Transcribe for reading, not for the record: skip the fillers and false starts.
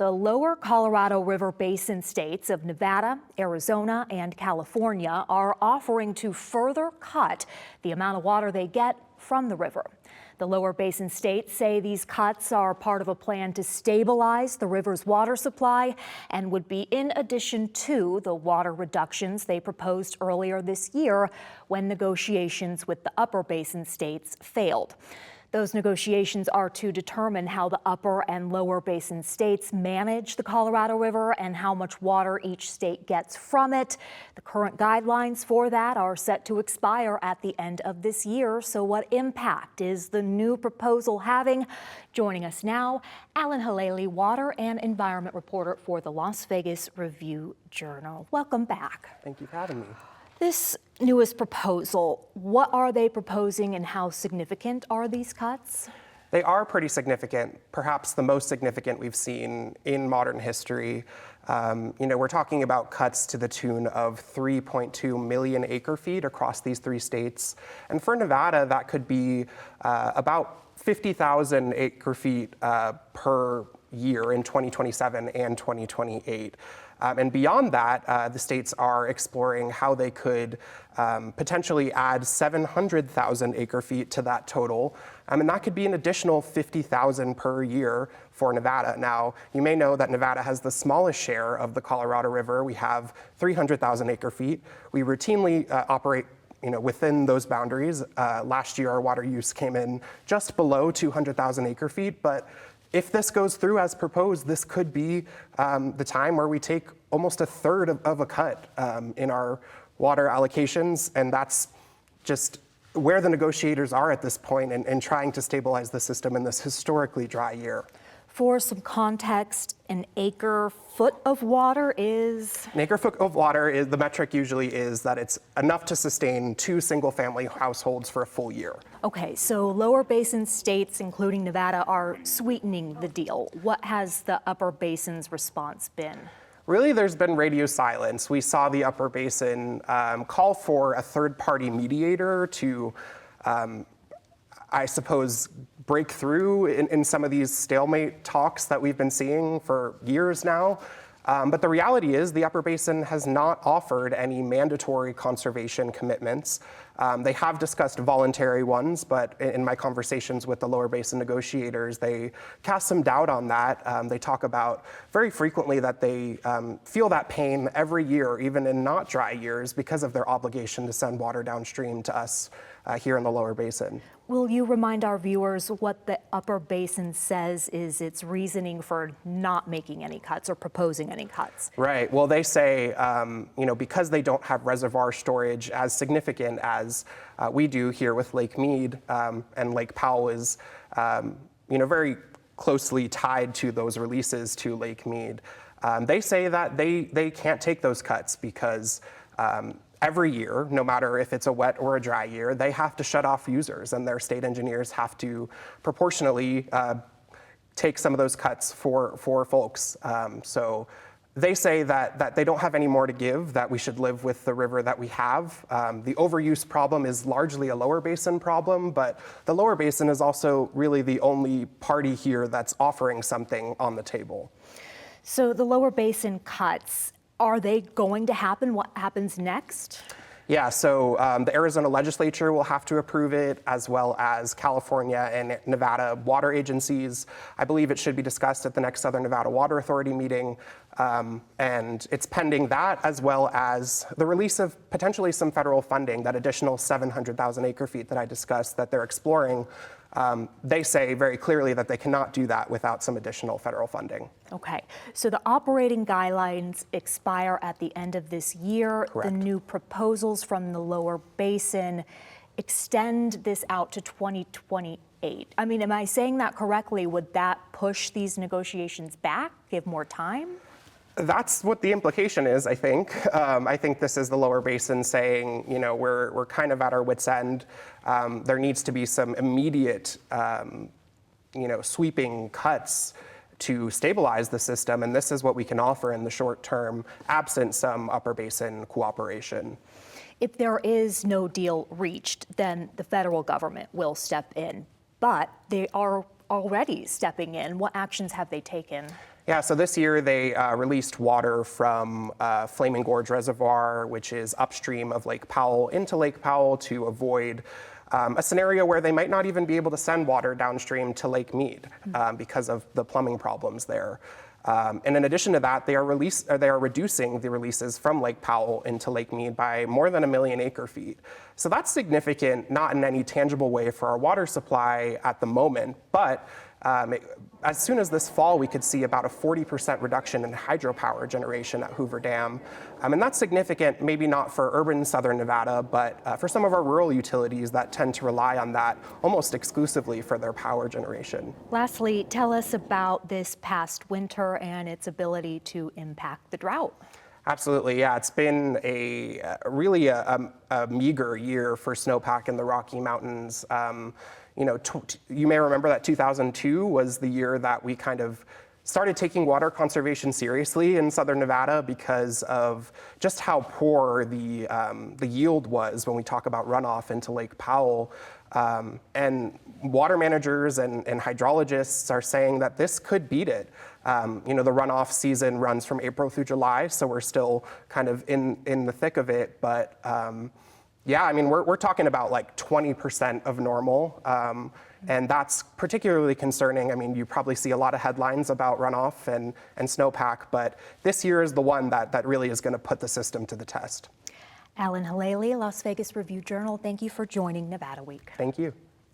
The lower Colorado River Basin states of Nevada, Arizona, and California are offering to further cut the amount of water they get from the river. The lower basin states say these cuts are part of a plan to stabilize the river's water supply and would be in addition to the water reductions they proposed earlier this year when negotiations with the upper basin states failed. Those negotiations are to determine how the upper and lower basin states manage the Colorado River and how much water each state gets from it. The current guidelines for that are set to expire at the end of this year. So what impact is the new proposal having? Joining us now, Alan Halali, water and environment reporter for the Las Vegas Review-Journal. Welcome back. Thank you for having me. This newest proposal, what are they proposing and how significant are these cuts? They are pretty significant, perhaps the most significant we've seen in modern history. We're talking about cuts to the tune of 3.2 million acre feet across these three states. And for Nevada, that could be about 50,000 acre feet per year in 2027 and 2028. And beyond that, the states are exploring how they could potentially add 700,000 acre feet to that total. And that could be an additional 50,000 per year for Nevada. Now, you may know that Nevada has the smallest share of the Colorado River. We have 300,000 acre feet. We routinely operate within those boundaries. Last year, our water use came in just below 200,000 acre feet, but if this goes through as proposed, this could be the time where we take almost a third of a cut in our water allocations, and that's just where the negotiators are at this point in trying to stabilize the system in this historically dry year. For some context, an acre foot of water is? An acre foot of water is the metric usually is that it's enough to sustain 2 single-family households for a full year. Okay, so lower basin states, including Nevada, are sweetening the deal. What has the upper basin's response been? Really, there's been radio silence. We saw the upper basin call for a third-party mediator to, I suppose, break through in some of these stalemate talks that we've been seeing for years now. But the reality is the upper basin has not offered any mandatory conservation commitments. They have discussed voluntary ones, but in my conversations with the lower basin negotiators, they cast some doubt on that. They talk about very frequently that they feel that pain every year, even in not dry years, because of their obligation to send water downstream to us here in the lower basin. Will you remind our viewers what the upper basin says is its reasoning for not making any cuts or proposing any cuts? Right. Well, they say, because they don't have reservoir storage as significant as we do here with Lake Mead, and Lake Powell is, very closely tied to those releases to Lake Mead. They say that they can't take those cuts because every year, no matter if it's a wet or a dry year, they have to shut off users, and their state engineers have to proportionally take some of those cuts for folks. So they say that they don't have any more to give, that we should live with the river that we have. The overuse problem is largely a lower basin problem, but the lower basin is also really the only party here that's offering something on the table. So the lower basin cuts, are they going to happen? What happens next? Yeah, so the Arizona legislature will have to approve it, as well as California and Nevada water agencies. I believe it should be discussed at the next Southern Nevada Water Authority meeting. And it's pending that, as well as the release of potentially some federal funding, that additional 700,000 acre feet that I discussed that they're exploring. They say very clearly that they cannot do that without some additional federal funding. Okay, so the operating guidelines expire at the end of this year. Correct. The new proposals from the lower basin extend this out to 2028. I mean, am I saying that correctly? Would that push these negotiations back, give more time? That's what the implication is, I think. I think this is the lower basin saying, we're kind of at our wits' end. There needs to be some immediate, sweeping cuts to stabilize the system, and this is what we can offer in the short term, absent some upper basin cooperation. If there is no deal reached, then the federal government will step in, but they are already stepping in. What actions have they taken? Yeah, so this year they released water from Flaming Gorge Reservoir, which is upstream of Lake Powell, into Lake Powell to avoid a scenario where they might not even be able to send water downstream to Lake Mead because of the plumbing problems there. And in addition to that, they are reducing the releases from Lake Powell into Lake Mead by more than 1 million acre-feet. So that's significant, not in any tangible way for our water supply at the moment, but as soon as this fall, we could see about a 40% reduction in hydropower generation at Hoover Dam. And that's significant, maybe not for urban southern Nevada, but for some of our rural utilities that tend to rely on that almost exclusively for their power generation. Lastly, tell us about this past winter and its ability to impact the drought. Absolutely, yeah. It's been really a meager year for snowpack in the Rocky Mountains. You may remember that 2002 was the year that we kind of started taking water conservation seriously in southern Nevada because of just how poor the yield was when we talk about runoff into Lake Powell. And water managers and hydrologists are saying that this could beat it. The runoff season runs from April through July, so we're still kind of in the thick of it. But yeah, I mean, we're talking about like 20% of normal. And that's particularly concerning. I mean, you probably see a lot of headlines about runoff and snowpack, but this year is the one that really is going to put the system to the test. Alan Halali, Las Vegas Review-Journal, thank you for joining Nevada Week. Thank you.